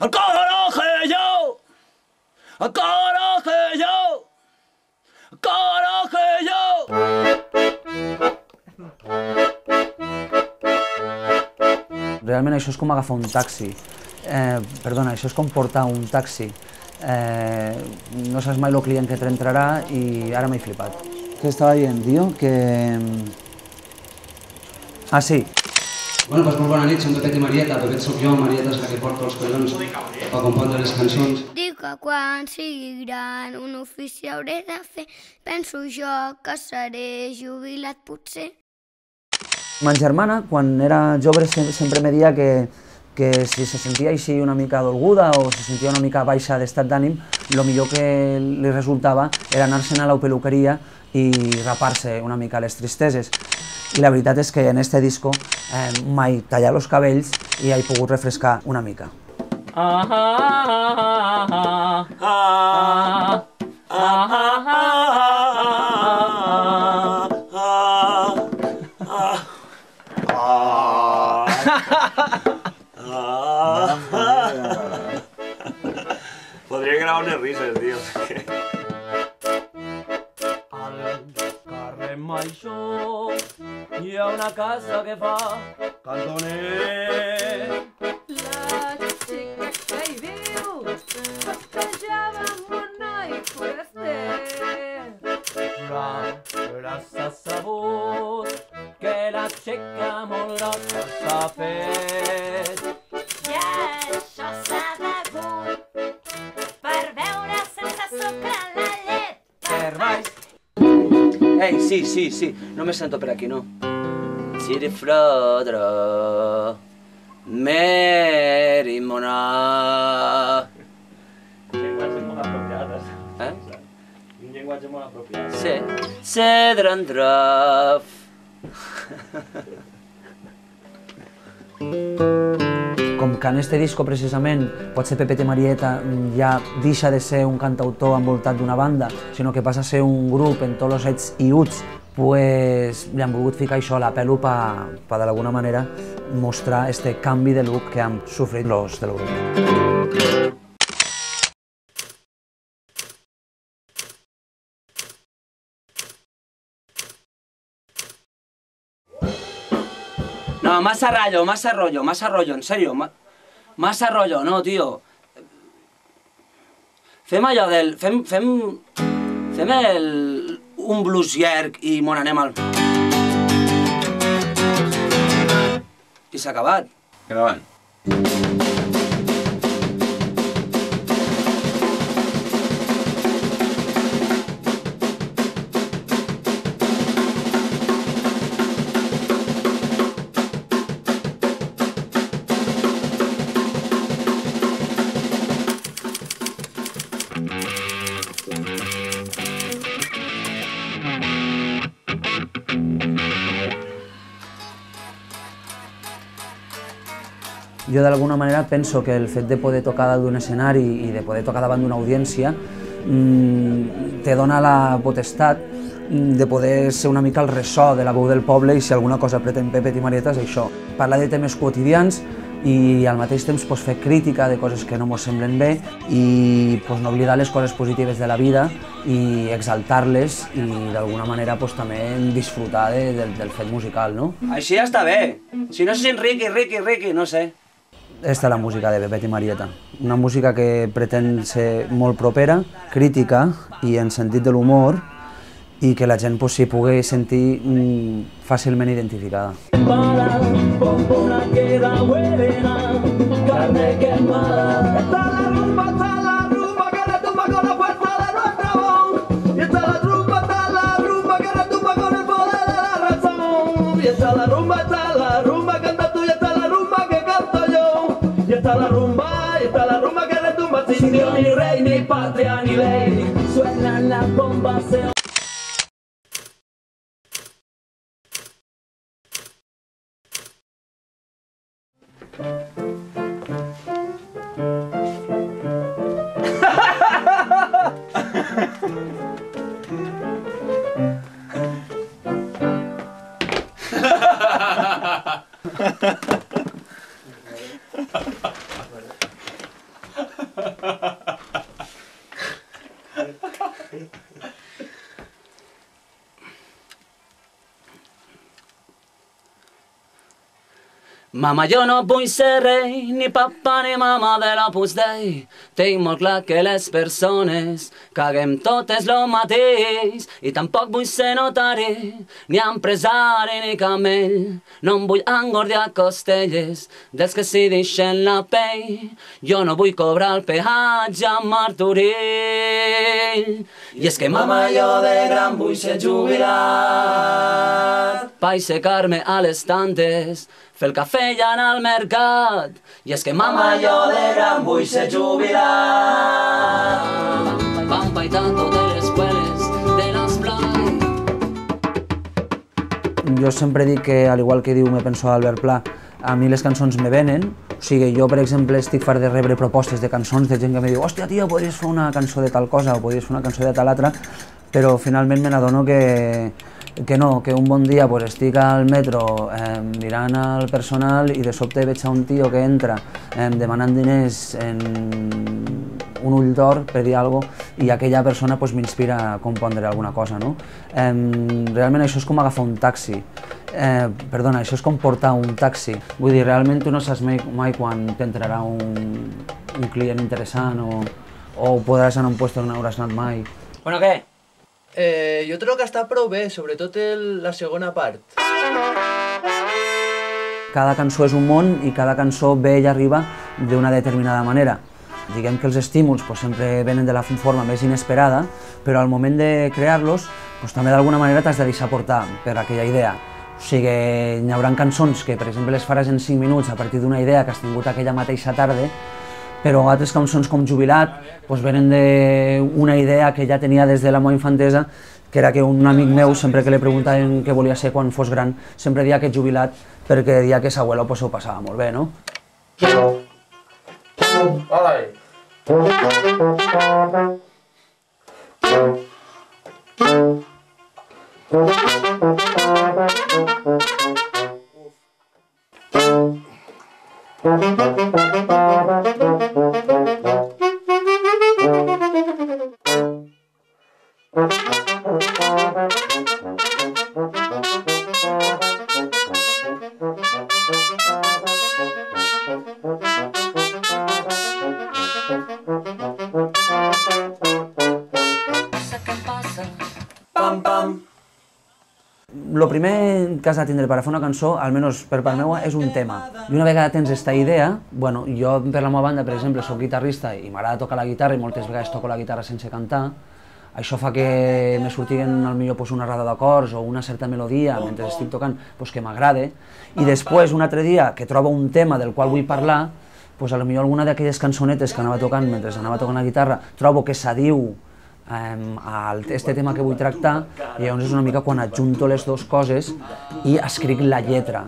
¡Al coraje yo! ¡Al coraje yo! ¡Al coraje yo! Realment això és com agafar un taxi. Perdona, això és com portar un taxi. No saps mai el client que t'entrarà i ara m'he flipat. Què estava dient, tio? Que... Ah, sí. Bueno, doncs molt bona nit, som Pepet i Marieta. Pepet soc jo, Marieta és la que porta els collons per compondre les cançons. Dic que quan sigui gran un ofici hauré de fer. Penso jo que seré jubilat potser. Ma germana, quan era jove, sempre me deia que si se sentia així una mica dolguda o se sentia una mica baixa d'estat d'ànim, el millor que li resultava era anar-se'n a la peluqueria i rapar-se una mica les tristeses. I la veritat és que en este disco mai tallar els cabells i he pogut refrescar una mica. Podria gravar unes rises, tio. Al carrer Major hi ha una casa que fa cantoner. La xica que hi viu festejava amb un noi foraster. Però s'ha sabut que la xica molt grossa s'ha fet. I això s'ha degut per beure sense sucre la llet. Per baix. Ei, sí, no me sento per aquí, no. Tiri frodra, meri mona. Un llenguatge molt apropiat, Eh? Un llenguatge molt apropiat. Sí. Cedrandraf. Com que en este disco, precisament, potser Pepet i Marieta ja deixa de ser un cantautor envoltat d'una banda, sinó que passa a ser un grup en tots els ets i uts, pues li han volgut ficar això a la pelo per d'alguna manera mostrar este canvi de look que han sofrit los del grup. No, massa rollo, en serio. Massa rollo, no, tio. Fem allò del... Fem un blues llarg i mon anem al... I s'ha acabat. Gravant. Jo d'alguna manera penso que el fet de poder tocar dalt d'un escenari i de poder tocar davant d'una audiència te dona la potestat de poder ser una mica el ressò de la veu del poble i si alguna cosa pretén Pepet i Marieta és això. Parlar de temes quotidians i al mateix temps fer crítica de coses que no mos semblen bé i no oblidar les coses positives de la vida i exaltar-les i d'alguna manera també disfrutar del fet musical, no? Així ja està bé. Si no se sent Riqui, no sé. Esta és la música de Pepet i Marieta, una música que pretén ser molt propera, crítica i en sentit de l'humor i que la gent s'hi pugui sentir fàcilment identificada. Sin Dios ni rey, ni patria, ni ley, suenan las bombas. Mama, jo no vull ser rei, ni papa ni mama de l'Opus Dei. Tinc molt clar que les persones caguem totes lo mateix i tampoc vull ser notari, ni empresari ni camell. No em vull engordiar costelles dels que s'hi deixen la pell. Jo no vull cobrar el peatge a Martorell. I és que mama, jo de gran vull ser jubilat pa aixecar-me a les tantes, fer el cafè i anar al mercat. I és que mama, jo de gran vull ser jubilat. Van paitando de les escueles de l'Esplai. Jo sempre dic que, al igual que diu Me penso d'Albert Pla, a mi les cançons me venen. O sigui, jo, per exemple, estic fart de rebre propostes de cançons de gent que me diu hòstia, tio, podries fer una cançó de tal cosa o podries fer una cançó de tal altra, però finalment me n'adono que no, que un bon dia pues, estic al metro mirant al personal i de sobte veig a un tio que entra demanant diners en un ull d'or per dir alguna cosa i aquella persona pues, m'inspira a compondre alguna cosa. No? Realment això és com agafar un taxi. Perdona, això és com portar un taxi. Vull dir, realment tu no saps mai quan t'entrarà un client interessant o podràs anar a un lloc on no hauràs anat mai. Bueno, què? Jo trobo que està prou bé, sobretot la segona part. Cada cançó és un món i cada cançó ve i arriba d'una determinada manera. Diguem que els estímuls sempre venen de la forma més inesperada, però al moment de crear-los també d'alguna manera t'has de deixar portar per aquella idea. O sigui, hi haurà cançons que, per exemple, les faràs en 5 minuts a partir d'una idea que has tingut aquella mateixa tarda, però altres cançons com Jubilat venen d'una idea que ja tenia des de la meva infantesa, que era que un amic meu, sempre que li preguntaven què volia ser quan fos gran, sempre deia que jubilat perquè deia que s'abuelo s'ho passava molt bé, no? El primer que has de tindre per a fer una cançó, almenys per part meva, és un tema. I una vegada tens aquesta idea, bueno, jo per la meva banda, per exemple, soc guitarrista i m'agrada tocar la guitarra i moltes vegades toco la guitarra sense cantar. Això fa que me surtiguen potser una rada d'acords o una certa melodia mentre estic tocant que m'agrada. I després, un altre dia, que trobo un tema del qual vull parlar, potser alguna d'aquelles cançonetes que anava tocant mentre anava tocant la guitarra, trobo que s'adiu a aquest tema que vull tractar i llavors és una mica quan adjunto les dues coses i escric la lletra.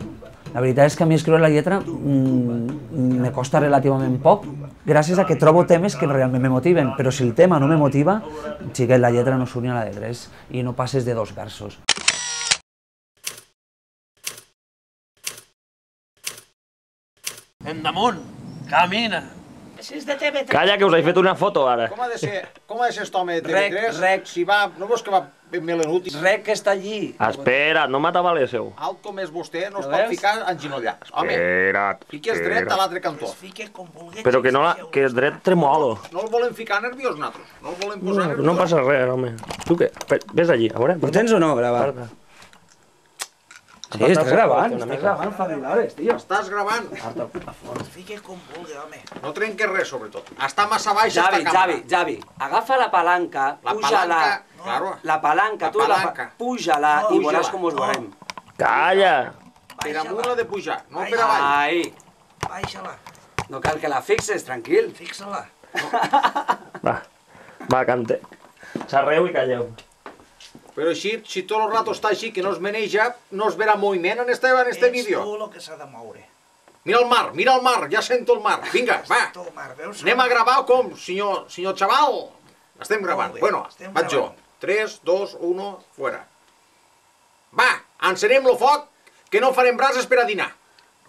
La veritat és que a mi escriure la lletra me costa relativament poc gràcies a que trobo temes que realment me motiven, però si el tema no me motiva, xiquet, la lletra no surt ni a la de 3 i no passes de 2 versos. Endamunt, camina. Calla, que us he fet una foto ara. Com ha de ser aquest home de TV3? Rec. Si va, no veus que va ben melenut? Rec que està allí. Espera't, no m'atabaléseu. Alt com és vostè, no es pot ficar enginollat. Home, Espera't. fiques dret a l'altre cantó. Però que no que és dret tremolo. No el volem ficar nerviós, nosaltres. No el volem posar nerviós. No passa res, home. Tu què? Ves allí, a veure. Ho tens o no, gravat? Sí, estàs gravant, fabulades, tio. Estàs gravant. Fiques com vulgui, home. No trenques res, sobretot. Està massa baix esta càmera. Javi, agafa la palanca, puja-la. La palanca, tu puja-la i veuràs com us veurem. Calla! Per amunt l'ha de pujar, no per avall. Ahí. Baixa-la. No cal que la fixes, tranquil. Fixa-la. Va, cante. Xerreu i calleu. Però així, si tot el rato està així, que no es maneja, no es verà moviment en este vídeo. Ets tu el que s'ha de moure. Mira el mar, ja sento el mar. Vinga, va. Anem a gravar com, senyor xaval? Estem gravant. Bueno, vaig jo. 3, 2, 1, fuera. Va, encenem el foc, que no farem brases per a dinar.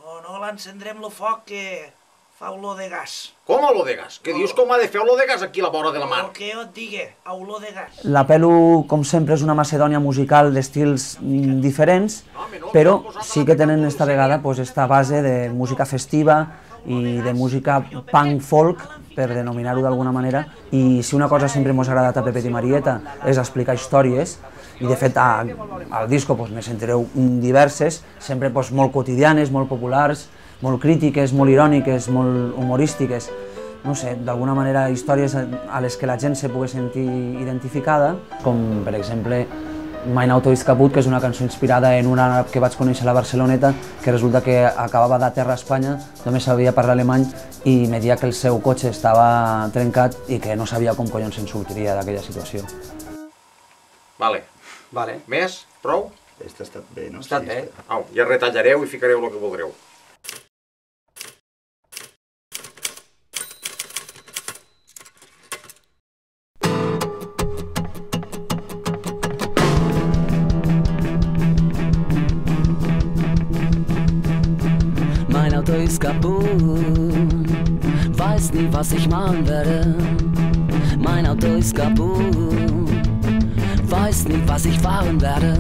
No, l'encendrem el foc, que fa olor de gas. Com olor de gas? Que dius com ha de fer olor de gas aquí a la vora de la mar? El que jo et digui, olor de gas. La Pelu, com sempre, és una macedònia musical d'estils diferents però sí que tenen esta vegada esta base de música festiva i de música punk-folk, per denominar-ho d'alguna manera, i si una cosa sempre ens ha agradat a Pepet i Marieta és explicar històries, i de fet al disco ne sentireu diverses, sempre molt quotidianes, molt populars, molt crítiques, molt iròniques, molt humorístiques, no sé, d'alguna manera històries a les que la gent se pugui sentir identificada, com per exemple Mein Auto ist kaputt, que és una cançó inspirada en un àrab que vaig conèixer a la Barceloneta, que resulta que acabava d'aterrar a Espanya, només sabia parlar alemany i me deia que el seu cotxe estava trencat i que no sabia com collons se'n sortiria d'aquella situació. Vale. Més? Prou? Està estat bé, no? Ha estat bé. Au, ja retallareu i ficareu el que voldreu. Mein Auto ist kaputt, weiß nie, was ich machen werde. Mein Auto ist kaputt, weiß nie, was ich fahren werde.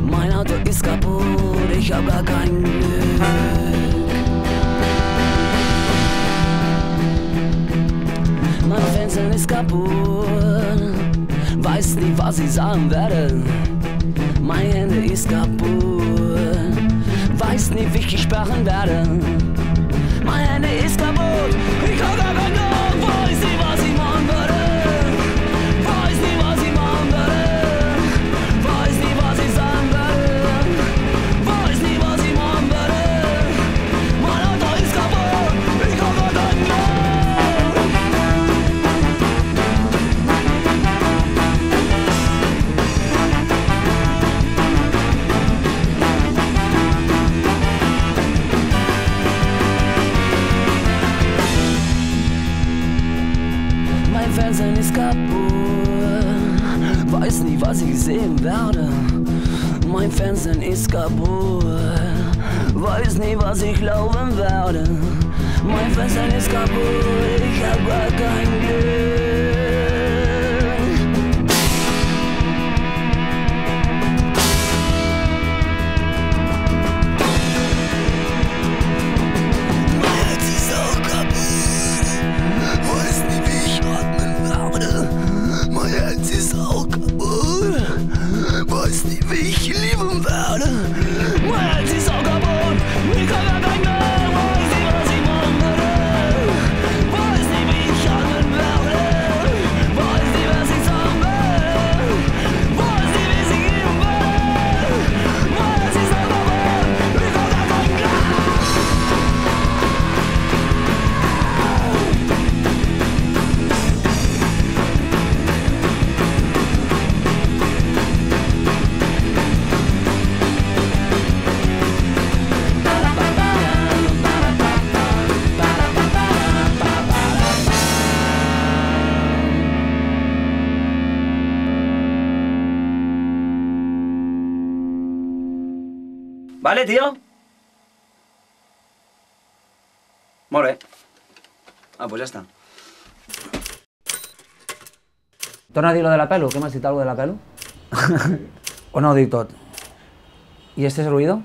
Mein Auto ist kaputt, ich hab gar kein Glück. Mein Fenster ist kaputt, weiß nie, was ich sagen werde. Mein Handy ist kaputt, weiß nie, wie ich sperren werde. Mein Handy ist kaputt, ich hab gar kein Glück, weiß nie, was ich machen würde. Weiß nie, was ich machen würde. Weiß nie, was ich sagen würde. Weiß nie, was ich machen würde. Mein Auto ist kaputt, ich hab gar kein Glück. Mein Fernseher ist kaputt, weiß nie, was ich sehen werde. Mein Fernseher ist kaputt, weiß nie, was ich glauben werde. Mein Fernseher ist kaputt, ich hab gar kein Glück. Mein Herz ist auch kaputt, weiß nie, wie ich atmen werde. Mein Herz ist auch kaputt, weiß nie, wie ich lieben werde. Mein Herz ist auch kaputt, ich kann gar kein Glück, weiß nie, was ich machen würde. Weiß nie, wie ich atmen werde. Weiß nie, was ich sagen will. Weiß nie, wie ich geben will. Mein Herz ist auch kaputt, ich kann gar kein Glück. Vale, tio? Molt bé. Pues ja està. Torna a dir lo de la pelo, que m'has dit algo de la pelo? O no ho dic tot? ¿Y este es el ruido?